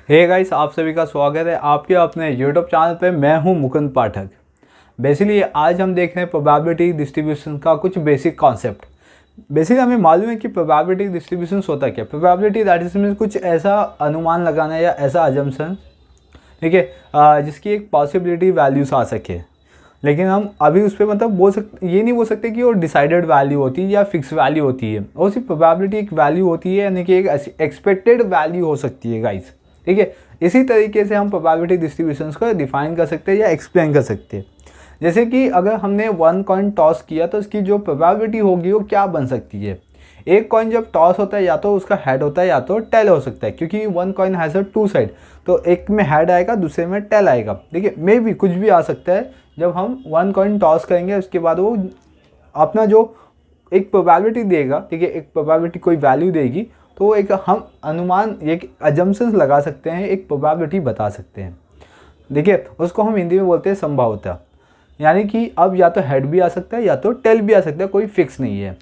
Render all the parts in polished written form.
Hey guys, आप सभी का स्वागत है आपके अपने यूट्यूब चैनल पे। मैं हूं मुकुंद पाठक। बेसिकली आज हम देख रहे हैं प्रोबेबिलिटी डिस्ट्रीब्यूशन का कुछ बेसिक कॉन्सेप्ट। बेसिकली हमें मालूम है कि प्रोबेबिलिटी डिस्ट्रीब्यूशन होता क्या। प्रोबेबिलिटी दैट इज मीन्स कुछ ऐसा अनुमान लगाना या ऐसा अजम्पशन, ठीक है, जिसकी एक पॉसिबिलिटी वैल्यूज आ सके। लेकिन हम अभी उस पर ये नहीं बोल सकते कि वो डिसाइडेड वैल्यू होती है या फिक्स वैल्यू होती है। और सिर्फ प्रोबेबिलिटी एक वैल्यू होती है, यानी कि एक एक्सपेक्टेड वैल्यू हो सकती है गाइस, ठीक है। इसी तरीके से हम प्रोबेबिलिटी डिस्ट्रीब्यूशंस को डिफाइन कर सकते हैं या एक्सप्लेन कर सकते हैं। जैसे कि अगर हमने 1 कॉइन टॉस किया तो उसकी जो प्रोबेबिलिटी होगी वो क्या बन सकती है। एक कॉइन जब टॉस होता है या तो उसका हेड होता है या तो टेल हो सकता है, क्योंकि 1 कॉइन हैज़ अ 2 साइड। तो एक में हेड आएगा, दूसरे में टेल आएगा। देखिए, मे भी कुछ भी आ सकता है। जब हम 1 कॉइन टॉस करेंगे उसके बाद वो अपना जो एक प्रोबेबिलिटी देगा, ठीक है, एक प्रोबेबिलिटी कोई वैल्यू देगी, तो एक हम अनुमान, एक अजम्पशंस लगा सकते हैं, एक प्रोबेबिलिटी बता सकते हैं। देखिए, उसको हम हिंदी में बोलते हैं संभाव्यता। यानी कि अब या तो हेड भी आ सकता है या तो टेल भी आ सकता है, कोई फिक्स नहीं है।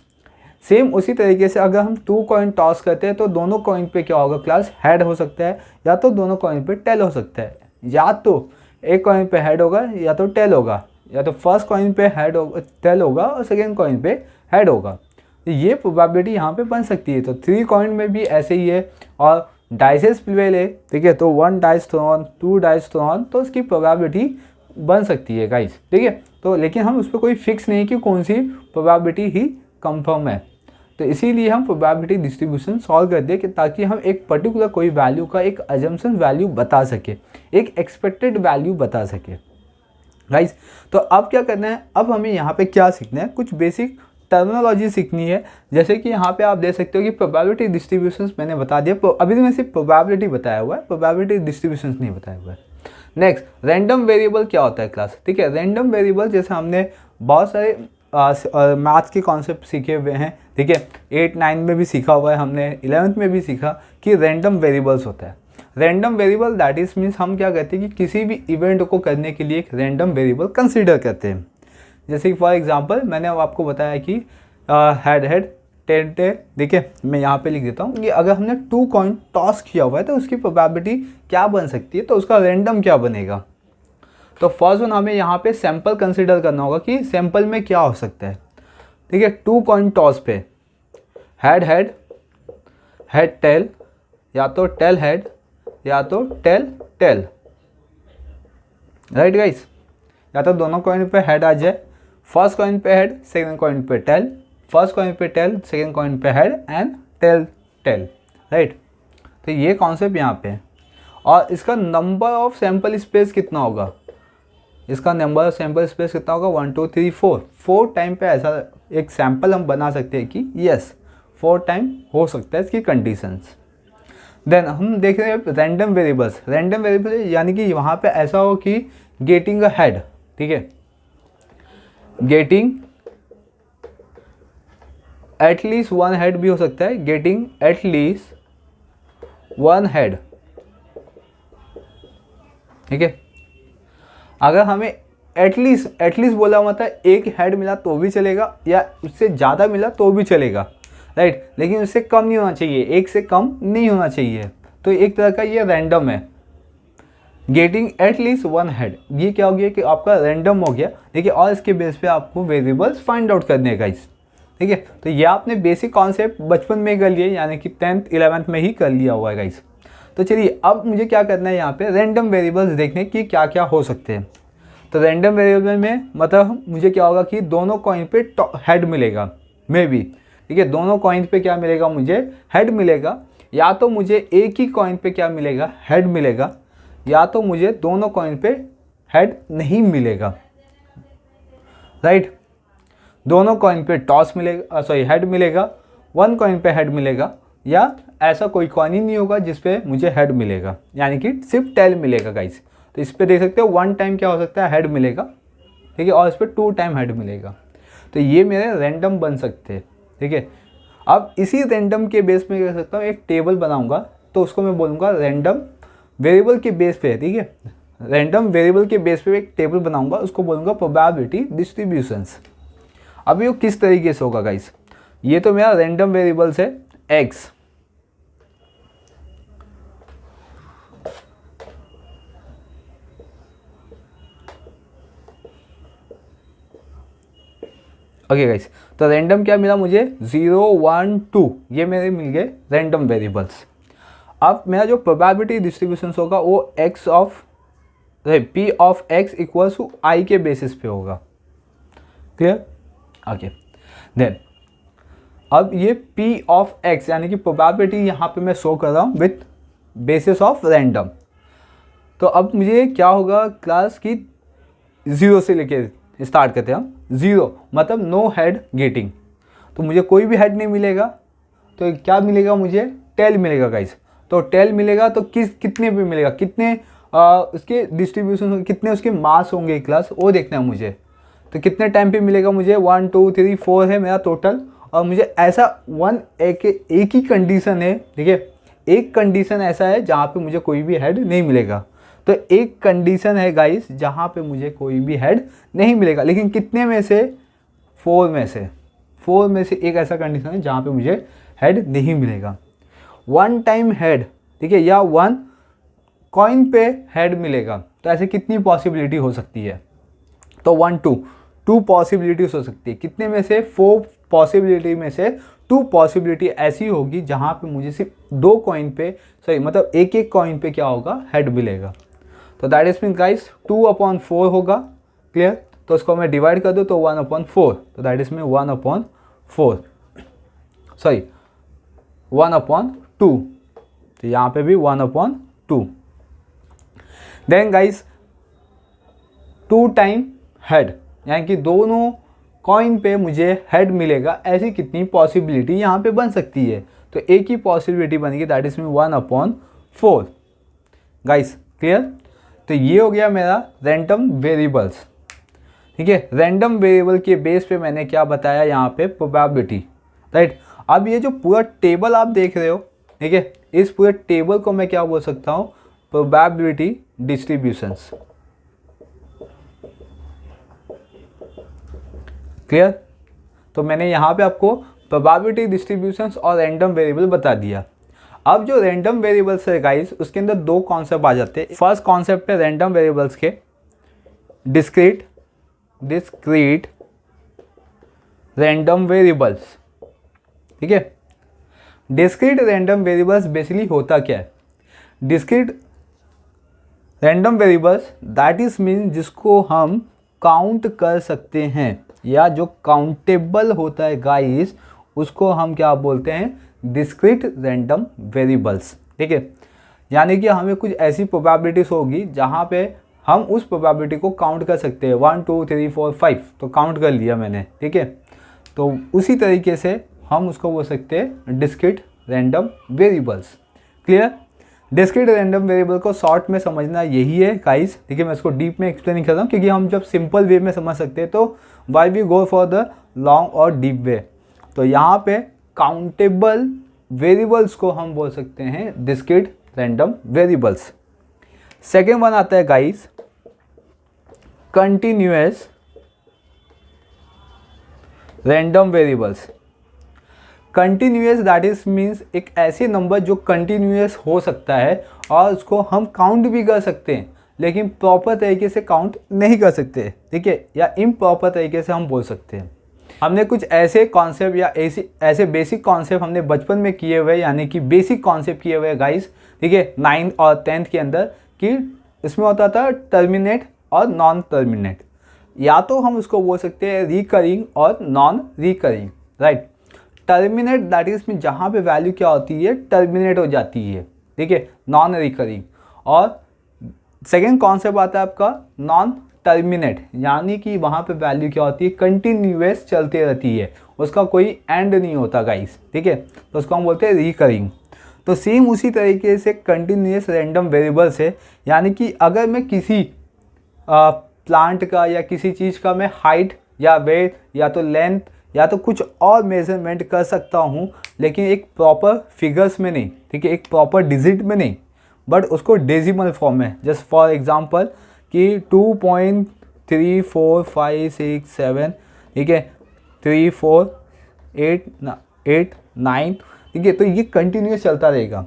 सेम उसी तरीके से अगर हम 2 कॉइन टॉस करते हैं तो दोनों कॉइन पे क्या होगा क्लास, हेड हो सकता है या तो दोनों कॉइन पे टेल हो सकता है। या तो एक कॉइन पे हेड होगा या तो टेल होगा, या तो फर्स्ट कॉइन पे हेड होगा, टेल होगा, और सेकेंड कॉइन पे हेड होगा। तो ये प्रोबेबिलिटी यहाँ पे बन सकती है। तो 3 कॉइन में भी ऐसे ही है। और डाइसेस प्लेल है, ठीक है, तो 1 डाइस थ्रोन, 2 डाइस थ्रोन, तो उसकी प्रोबेबिलिटी बन सकती है गाइस, ठीक है। तो लेकिन हम उस पर कोई फिक्स नहीं कि कौन सी प्रोबेबिलिटी ही कंफर्म है। तो इसीलिए हम प्रोबेबिलिटी डिस्ट्रीब्यूशन सॉल्व करते हैं कि ताकि हम एक पर्टिकुलर कोई वैल्यू का एक अजम्पशन वैल्यू बता सके, एक एक्सपेक्टेड वैल्यू बता सके गाइस। तो अब क्या करना है, अब हमें यहाँ पे क्या सीखना है, कुछ बेसिक टर्मिनोलॉजी सीखनी है। जैसे कि यहाँ पे आप देख सकते हो कि प्रोबेबिलिटी डिस्ट्रीब्यूशंस मैंने बता दिया। अभी तो मैं सिर्फ प्रोबेबिलिटी बताया हुआ है, प्रोबेबिलिटी डिस्ट्रीब्यूशंस नहीं बताया हुआ है। नेक्स्ट, रैंडम वेरिएबल क्या होता है क्लास, ठीक है। रैंडम वेरिएबल जैसे हमने बहुत सारे मैथ्स के कॉन्सेप्ट सीखे हुए हैं, ठीक है। 8, 9 में भी सीखा हुआ है हमने, 11th में भी सीखा कि रैंडम वेरिएबल्स होता है। Random variable that is means हम क्या कहते हैं कि किसी भी इवेंट को करने के लिए एक रैंडम वेरिएबल कंसीडर करते हैं। जैसे कि फॉर एग्जांपल मैंने अब आपको बताया कि हेड हेड टेल टेल, देखिए मैं यहाँ पे लिख देता हूँ कि अगर हमने 2 कॉइन टॉस किया हुआ है तो उसकी प्रोबेबिलिटी क्या बन सकती है, तो उसका रैंडम क्या बनेगा। तो फर्स्ट वन हमें यहाँ पे सैंपल कंसीडर करना होगा कि सैंपल में क्या हो सकता है, ठीक है। 2 कॉइन टॉस पे हेड हेड, हेड टेल, या तो टेल हेड या तो टेल टेल, राइट गाइस। या तो दोनों कॉइन पे हेड आ जाए, फर्स्ट कॉइन पे हेड, सेकंड कॉइन पे टेल, फर्स्ट कॉइन पे टेल, सेकंड कॉइन पे head and tail tail, right. तो ये कॉन्सेप्ट यहाँ पे है। और इसका नंबर ऑफ सैंपल स्पेस कितना होगा, इसका नंबर ऑफ सैंपल स्पेस कितना होगा, 1 2 3 4 टाइम पे ऐसा एक सैंपल हम बना सकते हैं कि यस 4 टाइम हो सकता है इसकी कंडीशंस। देन हम देख रहे हैं रैंडम वेरिएबल्स। रैंडम वेरिएबल यानी कि वहाँ पे ऐसा हो कि गेटिंग अ हेड, ठीक है, गेटिंग एटलीस्ट 1 हेड भी हो सकता है, गेटिंग एटलीस्ट 1 हेड, ठीक है। अगर हमें एटलीस्ट बोला मतलब एक हेड मिला तो भी चलेगा, या उससे ज़्यादा मिला तो भी चलेगा, राइट। लेकिन उससे कम नहीं होना चाहिए, एक से कम नहीं होना चाहिए। तो एक तरह का ये रैंडम है, गेटिंग एटलीस्ट 1 हेड। ये क्या हो गया कि आपका रैंडम हो गया, देखिए। और इसके बेस पे आपको वेरिएबल्स फाइंड आउट करने का, ठीक है। तो ये आपने बेसिक कॉन्सेप्ट बचपन में कर लिए, यानी कि 10th 11th में ही कर लिया हुआ है गाइस। तो चलिए अब मुझे क्या करना है, यहाँ पे रैंडम वेरिएबल्स देखने की क्या क्या हो सकते हैं। तो रैंडम वेरिएबल में मतलब मुझे क्या होगा कि दोनों कॉइन पे हेड मिलेगा, मे बी, ठीक है। दोनों कॉइन पे क्या मिलेगा, मुझे हेड मिलेगा। या तो मुझे एक ही कॉइन पे क्या मिलेगा, हेड मिलेगा, या तो मुझे दोनों कॉइन पे हेड नहीं मिलेगा, राइट। दोनों कॉइन पे टॉस मिलेगा, सॉरी हेड मिलेगा, 1 कॉइन पे हेड मिलेगा, या ऐसा कोई कॉइन ही नहीं होगा जिस पे मुझे हेड मिलेगा, यानी कि सिर्फ टेल मिलेगा गाइस। तो इस पे देख सकते हो 1 टाइम क्या हो सकता है, हेड मिलेगा, ठीक है, और इस पर 2 टाइम हेड मिलेगा। तो ये मेरे रैंडम बन सकते हैं, ठीक है। अब इसी रैंडम के बेस में क्या कर सकता हूँ, एक टेबल बनाऊंगा, तो उसको मैं बोलूँगा रैंडम वेरिएबल के बेस पे, ठीक है। रैंडम वेरिएबल के बेस पे एक टेबल बनाऊंगा, उसको बोलूँगा प्रोबेबिलिटी डिस्ट्रीब्यूशंस। अब ये किस तरीके से होगा गाइस, ये तो मेरा रैंडम वेरिएबल्स है एक्स, ओके गाइस, तो रैंडम क्या मिला मुझे 0 1 2, ये मेरे मिल गए रैंडम वेरिएबल्स। अब मेरा जो प्रोबेबिलिटी डिस्ट्रीब्यूशन होगा वो x of p of x equals to i के बेसिस पे होगा। क्लियर? ओके, देन अब ये p ऑफ x यानी कि प्रोबेबिलिटी यहाँ पे मैं शो कर रहा हूँ विथ बेसिस ऑफ रैंडम। तो अब मुझे क्या होगा, क्लास की 0 से लेके स्टार्ट करते हैं हम। 0 मतलब नो हेड गेटिंग, तो मुझे कोई भी हेड नहीं मिलेगा। तो क्या मिलेगा मुझे, टेल मिलेगा गाइस। तो टेल मिलेगा तो कितने पे मिलेगा, कितने उसके डिस्ट्रीब्यूशन, कितने उसके मास होंगे क्लास, वो देखना है मुझे। तो कितने टाइम पे मिलेगा मुझे, 1 2 3 4 है मेरा टोटल। और मुझे ऐसा एक ही कंडीशन है, ठीक है, एक कंडीशन ऐसा है जहाँ पे मुझे कोई भी हेड नहीं मिलेगा। तो एक कंडीशन है गाइस जहाँ पे मुझे कोई भी हेड नहीं मिलेगा, लेकिन कितने में से, 4 में से एक ऐसा कंडीशन है जहाँ पे मुझे हेड नहीं मिलेगा। 1 टाइम हेड, ठीक है, या 1 कॉइन पे हेड मिलेगा। तो ऐसे कितनी पॉसिबिलिटी हो सकती है, तो 1 2 पॉसिबिलिटीज हो सकती है। कितने में से, 4 पॉसिबिलिटी में से 2 पॉसिबिलिटी ऐसी होगी जहाँ पे मुझे सिर्फ 2 कॉइन पे, सॉरी मतलब एक कॉइन पे क्या होगा, हेड मिलेगा। तो दैट इज मीन गाइस 2/4 होगा। क्लियर? तो उसको मैं डिवाइड कर दूँ तो 1/4, तो दैट इज मीन 1/4, सॉरी 1/2, तो यहाँ पे भी 1/2। देन गाइस 2 टाइम हेड, यानी कि दोनों कॉइन पे मुझे हेड मिलेगा। ऐसी कितनी पॉसिबिलिटी यहाँ पे बन सकती है, तो एक ही पॉसिबिलिटी बनेगी, that is mean 1/4 guys. Clear? तो ये हो गया मेरा रैंडम वेरिएबल्स। ठीक है, रैंडम वेरिएबल के बेस पे मैंने क्या बताया यहाँ पे, प्रोबेबिलिटी, राइट। अब ये जो पूरा टेबल आप देख रहे हो, ठीक है, इस पूरे टेबल को मैं क्या बोल सकता हूँ, प्रोबेबिलिटी डिस्ट्रीब्यूशंस। क्लियर? तो मैंने यहाँ पे आपको प्रोबेबिलिटी डिस्ट्रीब्यूशंस और रैंडम वेरिएबल बता दिया। अब जो रैंडम वेरिएबल्स है गाइस, उसके अंदर 2 कॉन्सेप्ट आ जाते हैं। फर्स्ट कॉन्सेप्ट है रैंडम वेरिएबल्स के डिस्क्रीट रैंडम वेरिएबल्स। ठीक है, डिस्क्रीट रैंडम वेरिएबल्स बेसिकली होता क्या है, discrete random variables that is mean जिसको हम काउंट कर सकते हैं, या जो काउंटेबल होता है गाइस, उसको हम क्या बोलते हैं, डिस्क्रीट रैंडम वेरिएबल्स। ठीक है, यानी कि हमें कुछ ऐसी प्रोबेबिलिटीज होगी जहाँ पे हम उस प्रोबेबिलिटी को काउंट कर सकते हैं, 1 2 3 4 5, तो काउंट कर लिया मैंने। ठीक है, तो उसी तरीके से हम उसको बोल सकते हैं discrete random variables. Clear? Discrete random variable को शॉर्ट में समझना यही है गाइस। ठीक है, मैं इसको डीप में एक्सप्लेन नहीं कर रहा हूँ, क्योंकि हम जब सिंपल वे में समझ सकते हैं तो why we go for the long और डीप वे। तो यहाँ पे काउंटेबल वेरिएबल्स को हम बोल सकते हैं discrete random variables. Second one आता है guys continuous random variables. Continuous that is means एक ऐसे नंबर जो कंटिन्यूअस हो सकता है और उसको हम काउंट भी कर सकते हैं, लेकिन प्रॉपर तरीके से काउंट नहीं कर सकते। ठीक है, या इम्प्रॉपर तरीके से हम बोल सकते हैं। हमने कुछ ऐसे कॉन्सेप्ट या ऐसे बेसिक कॉन्सेप्ट हमने बचपन में किए हुए, यानी कि बेसिक कॉन्सेप्ट किए हुए गाइस। ठीक है, 9th और 10th के अंदर, कि इसमें होता था टर्मिनेट और नॉन टर्मिनेट, या तो हम उसको बोल सकते हैं रिकरिंग और non recurring, right. Terminate that is mean जहाँ पे वैल्यू क्या होती है, टर्मिनेट हो जाती है। ठीक है, नॉन रिकरिंग। और सेकेंड कॉन्सेप्ट आता है आपका नॉन टर्मिनेट, यानी कि वहाँ पे वैल्यू क्या होती है, कंटिन्यूअस चलती रहती है, उसका कोई एंड नहीं होता गाइस। ठीक है, तो उसको हम बोलते हैं रिकरिंग। तो सेम उसी तरीके से कंटिन्यूअस रैंडम वेरिएबल्स है, यानी कि अगर मैं किसी प्लांट का या किसी चीज़ का मैं हाइट या वेट या तो लेंथ या तो कुछ और मेजरमेंट कर सकता हूँ, लेकिन एक प्रॉपर फिगर्स में नहीं। ठीक है, एक प्रॉपर डिजिट में नहीं, बट उसको डेसिमल फॉर्म में। जस्ट फॉर एग्जांपल कि 2.345667, ठीक है, 3 4 8 9, ठीक है, तो ये कंटिन्यूस चलता रहेगा।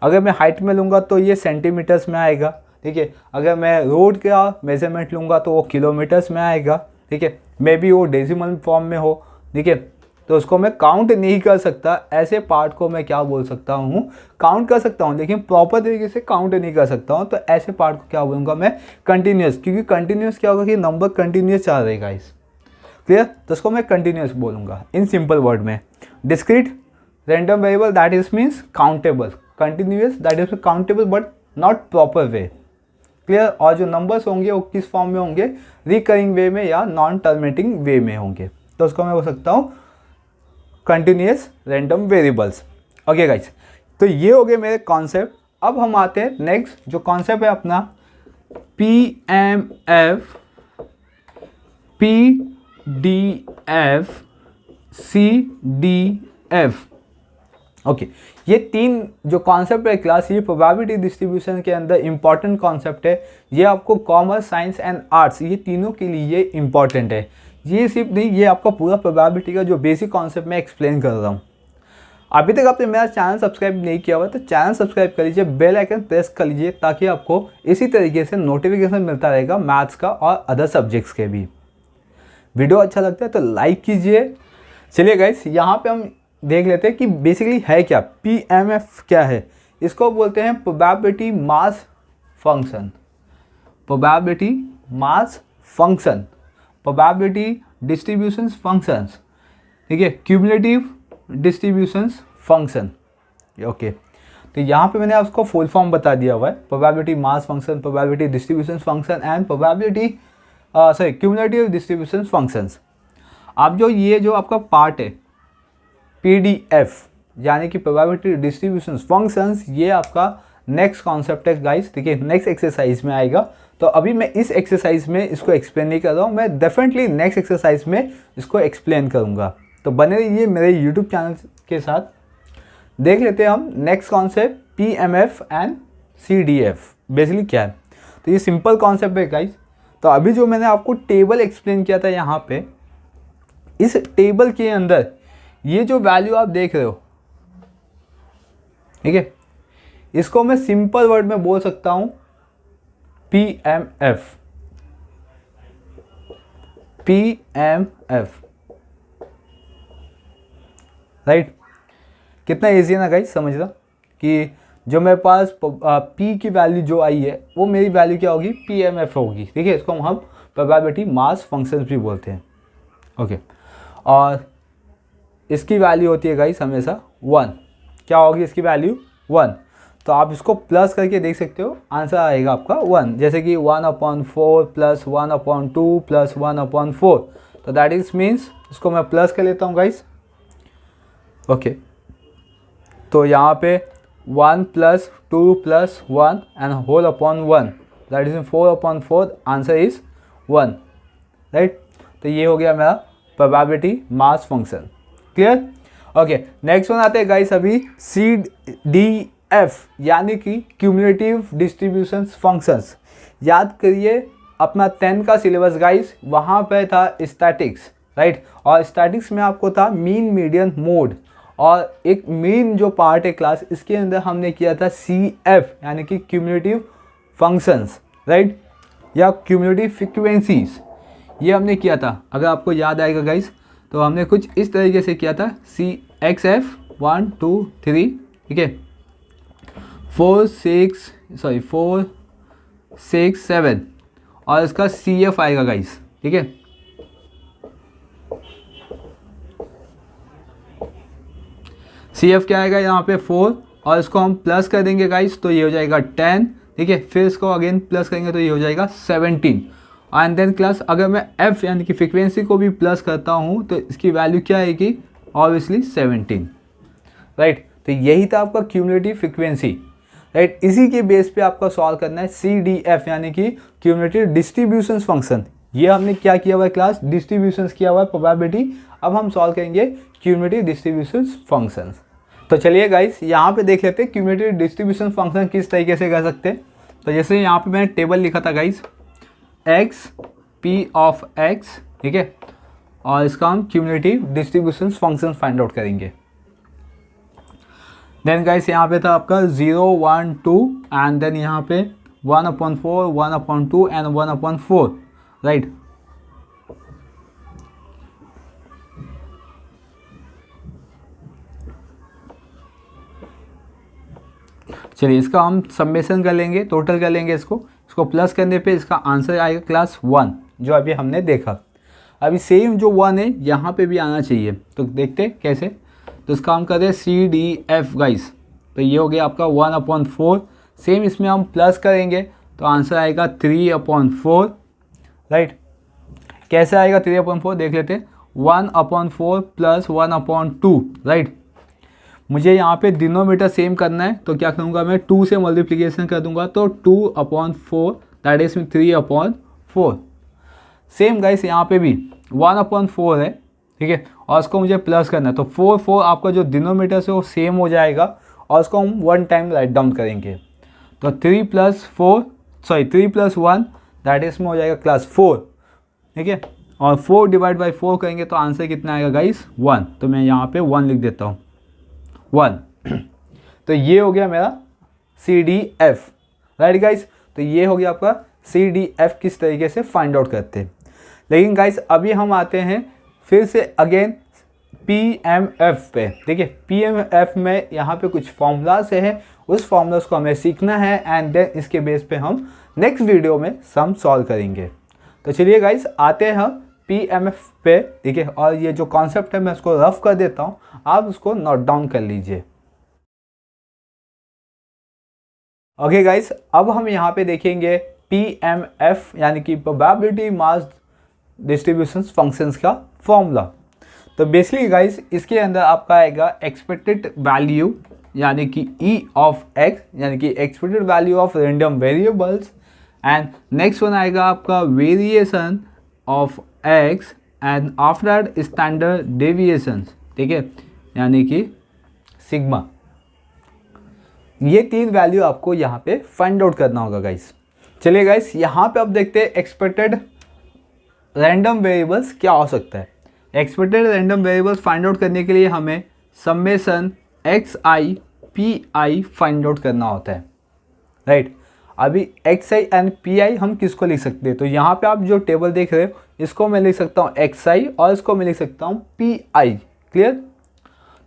अगर मैं हाइट में लूँगा तो ये सेंटीमीटर्स में आएगा। ठीक है, अगर मैं रोड का मेजरमेंट लूँगा तो वो किलोमीटर्स में आएगा। ठीक है, मे बी वो डेसिमल फॉर्म में हो, ठीक है, तो उसको मैं काउंट नहीं कर सकता। ऐसे पार्ट को मैं क्या बोल सकता हूँ, काउंट कर सकता हूँ लेकिन प्रॉपर तरीके से काउंट नहीं कर सकता हूँ। तो ऐसे पार्ट को क्या बोलूँगा मैं, कंटिन्यूस, क्योंकि कंटिन्यूस क्या होगा कि नंबर कंटिन्यूस चल रहेगा इस, क्लियर, तो उसको मैं कंटिन्यूस बोलूँगा इन सिंपल वर्ड में। Discrete random variable that is means countable, continuous that is countable but not proper way, clear. और जो नंबर्स होंगे वो किस फॉर्म में होंगे, रिकरिंग वे में या नॉन टर्मिनेटिंग वे में होंगे, तो उसको मैं बोल सकता हूँ continuous random variables. Okay guys, तो ये हो गए मेरे कॉन्सेप्ट। अब हम आते हैं नेक्स्ट जो कॉन्सेप्ट है अपना PMF, PDF, CDF। ओके, ये तीन जो कॉन्सेप्ट है क्लास, ये प्रोबेबिलिटी डिस्ट्रीब्यूशन के अंदर इंपॉर्टेंट कॉन्सेप्ट है। ये आपको कॉमर्स, साइंस एंड आर्ट्स, ये तीनों के लिए ये इंपॉर्टेंट है। ये सिर्फ नहीं, ये आपका पूरा प्रोबेबिलिटी का जो बेसिक कॉन्सेप्ट मैं एक्सप्लेन कर रहा हूँ। अभी तक आपने मेरा चैनल सब्सक्राइब नहीं किया हुआ तो चैनल सब्सक्राइब कर लीजिए, बेल आइकन प्रेस कर लीजिए, ताकि आपको इसी तरीके से नोटिफिकेशन मिलता रहेगा मैथ्स का और अदर सब्जेक्ट्स के भी। वीडियो अच्छा लगता है तो लाइक कीजिए। चलिए गाइस, यहाँ पे हम देख लेते हैं कि बेसिकली है क्या, PMF क्या है। इसको बोलते हैं probability mass function, probability mass function, probability distribution functions, ठीक है, क्यूमुलेटिव डिस्ट्रीब्यूशन फंक्शन। ओके, तो यहाँ पे मैंने उसको फुल फॉर्म बता दिया हुआ है, probability mass function, probability distribution function and probability cumulative distribution functions. अब जो ये जो आपका पार्ट है PDF यानी कि प्रोबेबिलिटी डिस्ट्रीब्यूशन फंक्शंस, ये आपका नेक्स्ट कॉन्सेप्ट है गाइस, ठीक है, नेक्स्ट एक्सरसाइज में आएगा। तो अभी मैं इस एक्सरसाइज में इसको एक्सप्लेन नहीं कर रहा हूँ, मैं डेफिनेटली नेक्स्ट एक्सरसाइज में इसको एक्सप्लेन करूँगा। तो बने रहिए मेरे यूट्यूब चैनल के साथ। देख लेते हैं हम next concept PMF and CDF basically क्या है। तो ये सिंपल कॉन्सेप्ट है गाइस। तो अभी जो मैंने आपको टेबल एक्सप्लेन किया था यहाँ पे, इस टेबल के अंदर ये जो वैल्यू आप देख रहे हो, ठीक है, इसको मैं सिंपल वर्ड में बोल सकता हूं PMF, राइट। कितना इजी है ना गाइस, समझना कि जो मेरे पास P की वैल्यू जो आई है वो मेरी वैल्यू क्या होगी, PMF होगी, ठीक है। इसको हम प्रोबेबिलिटी मास फंक्शंस भी बोलते हैं। ओके, और इसकी वैल्यू होती है गाइस हमेशा 1। क्या होगी इसकी वैल्यू 1। तो आप इसको प्लस करके देख सकते हो, आंसर आएगा आपका 1। जैसे कि 1/4 प्लस 1/2 प्लस 1/4, तो दैट इज मीन्स इसको मैं प्लस कर लेता हूँ गाइस। ओके, तो यहाँ पे 1 plus 2 plus 1 and whole upon 1, that is 4/4, answer is 1, right. तो ये हो गया मेरा probability mass function, clear. Okay, next one आते हैं गाइस अभी CDF यानी कि क्यूमुलेटिव डिस्ट्रीब्यूशन फंक्शंस। याद करिए अपना 10 का सिलेबस गाइस, वहाँ पे था स्टैटिक्स, राइट। और स्टैटिक्स में आपको था मीन, मीडियन, मोड, और एक मेन जो पार्ट है क्लास, इसके अंदर हमने किया था CF यानी कि क्यूमुलेटिव फंक्शंस, राइट, या क्यूमुलेटिव फ्रीक्वेंसीज, ये हमने किया था। अगर आपको याद आएगा गाइस, तो हमने कुछ इस तरीके से किया था CXF 1 2 3, ठीक है, 4 6 7, और इसका CF आएगा गाइस, ठीक है। CF क्या आएगा यहाँ पे 4, और इसको हम प्लस कर देंगे गाइस, तो ये हो जाएगा 10, ठीक है। फिर इसको अगेन प्लस करेंगे तो ये हो जाएगा 17। एंड देन क्लास अगर मैं F यानी कि फ्रीक्वेंसी को भी प्लस करता हूँ तो इसकी वैल्यू क्या आएगी, ऑब्वियसली 17, राइट। तो यही था आपका क्यूमुलेटिव फ्रीक्वेंसी, राइट। इसी के बेस पे आपका सॉल्व करना है CDF यानी कि क्यूमुलेटिव डिस्ट्रीब्यूशन फंक्शन। ये हमने क्या किया हुआ है क्लास, डिस्ट्रीब्यूशंस किया हुआ है प्रोबेबिलिटी। अब हम सॉल्व करेंगे क्यूमुलेटिव डिस्ट्रीब्यूशन फंक्शंस। तो चलिए गाइस, यहाँ पे देख लेते हैं क्यूमुलेटिव डिस्ट्रीब्यूशन फंक्शन किस तरीके से कर सकते हैं। तो जैसे यहाँ पे मैंने टेबल लिखा था guys, x P of x, ठीक है, और इसका हम cumulative distribution function find out करेंगे। देन गाइस यहाँ पे था आपका 0 1 2 एंड देन यहाँ पे 1/4 1/2 एंड 1/4, राइट। चलिए इसका हम समेशन कर लेंगे, टोटल कर लेंगे इसको प्लस करने पे इसका आंसर आएगा क्लास 1 जो अभी हमने देखा। अभी सेम जो 1 है यहाँ पे भी आना चाहिए, तो देखते कैसे। तो इसका हम करें CDF गाइस, तो ये हो गया आपका 1/4। सेम इसमें हम प्लस करेंगे तो आंसर आएगा 3/4, राइट। कैसे आएगा 3/4 देख लेते हैं। 1/4 प्लस 1/2, राइट। मुझे यहाँ पे डिनोमीटर सेम करना है, तो क्या करूँगा मैं 2 से मल्टीप्लिकेशन कर दूंगा, तो 2/4 दैट इज 3/4। सेम गाइस यहाँ पे भी 1/4 है, ठीक है, और उसको मुझे प्लस करना है, तो 4 आपका जो डिनोमीटर से वो सेम हो जाएगा और उसको हम 1 टाइम राइट डाउन करेंगे। तो 3 + 1 दैट इज में हो जाएगा क्लास 4, ठीक है, और 4 डिवाइड बाई 4 करेंगे तो आंसर कितना आएगा गाइस 1। तो मैं यहाँ पे 1 लिख देता हूँ, 1। तो ये हो गया मेरा CDF, राइट गाइस। तो ये हो गया आपका CDF किस तरीके से फाइंड आउट करते हैं। लेकिन गाइस अभी हम आते हैं फिर से अगेन PMF पे, ठीक है। PMF में यहाँ पे कुछ फॉर्मूलाज है, उस फॉर्मूलाज को हमें सीखना है एंड देन इसके बेस पे हम नेक्स्ट वीडियो में सम सॉल्व करेंगे। तो चलिए गाइस आते हैं हम PMF पे, ठीक है, और ये जो कॉन्सेप्ट है मैं उसको रफ कर देता हूँ, आप उसको नोट डाउन कर लीजिए। ओके गाइस, अब हम यहाँ पे देखेंगे PMF यानी कि प्रोबेबिलिटी मास डिस्ट्रीब्यूशन फंक्शंस का फॉर्मूला। तो बेसिकली गाइस इसके अंदर आपका आएगा एक्सपेक्टेड वैल्यू यानी कि E ऑफ X यानी कि expected value of random variables, and next one आएगा आपका variation of X and after that standard deviations, ठीक है, यानी कि सिग्मा। ये 3 वैल्यू आपको यहाँ पे फाइंड आउट करना होगा गाइस। चलिए गाइस यहाँ पे अब देखते हैं एक्सपेक्टेड रैंडम वेरिएबल्स क्या हो सकता है। Expected random variables find out करने के लिए हमें summation XI PI find out करना होता है, राइट। अभी XI एंड PI हम किसको लिख सकते हैं, तो यहाँ पे आप जो टेबल देख रहे हो इसको मैं लिख सकता हूँ XI और इसको मैं लिख सकता हूँ PI, क्लियर।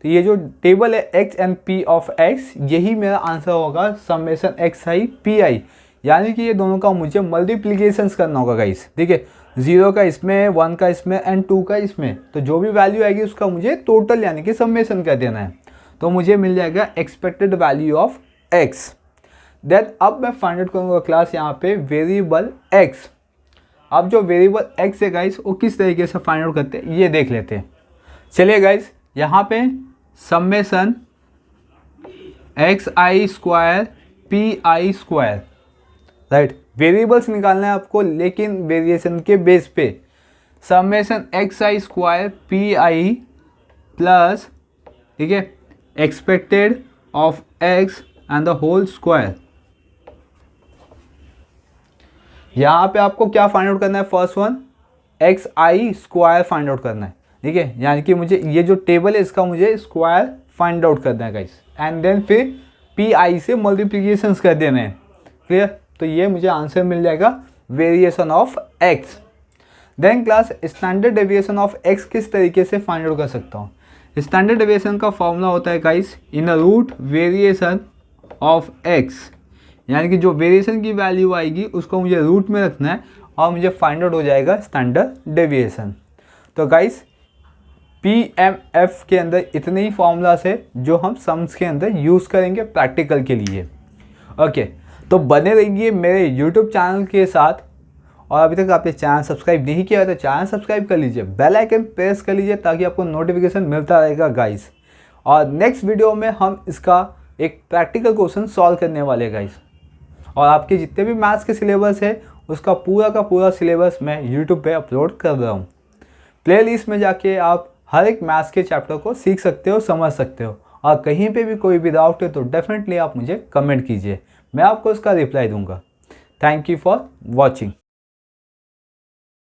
तो ये जो टेबल है X and P of X, यही मेरा आंसर होगा समेशन XI PI, यानी कि ये दोनों का मुझे मल्टीप्लिकेशंस करना होगा गाइस, ठीक है। 0 का इसमें, 1 का इसमें एंड 2 का इसमें, तो जो भी वैल्यू आएगी उसका मुझे टोटल यानी कि समेशन कर देना है। तो मुझे मिल जाएगा expected value of X। Then अब मैं फाइंड आउट करूँगा क्लास यहाँ पे वेरिएबल X। अब जो वेरिएबल X है गाइस वो किस तरीके से फाइंड आउट करते हैं ये देख लेते हैं। चलिए गाइस यहाँ पे summation XI² PI², right. Variables निकालना है आपको लेकिन वेरिएशन के बेस पे। समेशन XI² PI प्लस, ठीक है, expected of X and the whole square. यहाँ पे आपको क्या फाइंड आउट करना है, first one XI² find out करना है, ठीक है, यानी कि मुझे ये जो टेबल है इसका मुझे स्क्वायर फाइंड आउट करना है गाइस, एंड देन फिर PI से मल्टीप्लिकेशंस कर देने हैं, क्लियर। तो ये मुझे आंसर मिल जाएगा variation of X। Then class standard deviation of X किस तरीके से फाइंड आउट कर सकता हूँ। स्टैंडर्ड डेविएशन का फॉर्मूला होता है guys in root variation of X, यानी कि जो वेरिएशन की वैल्यू आएगी उसको मुझे रूट में रखना है और मुझे फाइंड आउट हो जाएगा स्टैंडर्ड डेविएशन। तो गाइस PMF के अंदर इतने ही फॉर्मूलास है जो हम सम्स के अंदर यूज़ करेंगे प्रैक्टिकल के लिए। ओके, तो बने रहिए मेरे YouTube चैनल के साथ, और अभी तक आपने चैनल सब्सक्राइब नहीं किया है तो चैनल सब्सक्राइब कर लीजिए, बेल आइकन प्रेस कर लीजिए ताकि आपको नोटिफिकेशन मिलता रहेगा गाइस। और नेक्स्ट वीडियो में हम इसका एक प्रैक्टिकल क्वेश्चन सॉल्व करने वाले गाइस, और आपके जितने भी मैथ्स के सिलेबस है उसका पूरा का पूरा सिलेबस मैं यूट्यूब पे अपलोड कर रहा हूँ। प्लेलिस्ट में जाके आप हर एक मैथ्स के चैप्टर को सीख सकते हो, समझ सकते हो, और कहीं पे भी कोई भी डाउट है तो डेफिनेटली आप मुझे कमेंट कीजिए, मैं आपको उसका रिप्लाई दूंगा। Thank you for watching.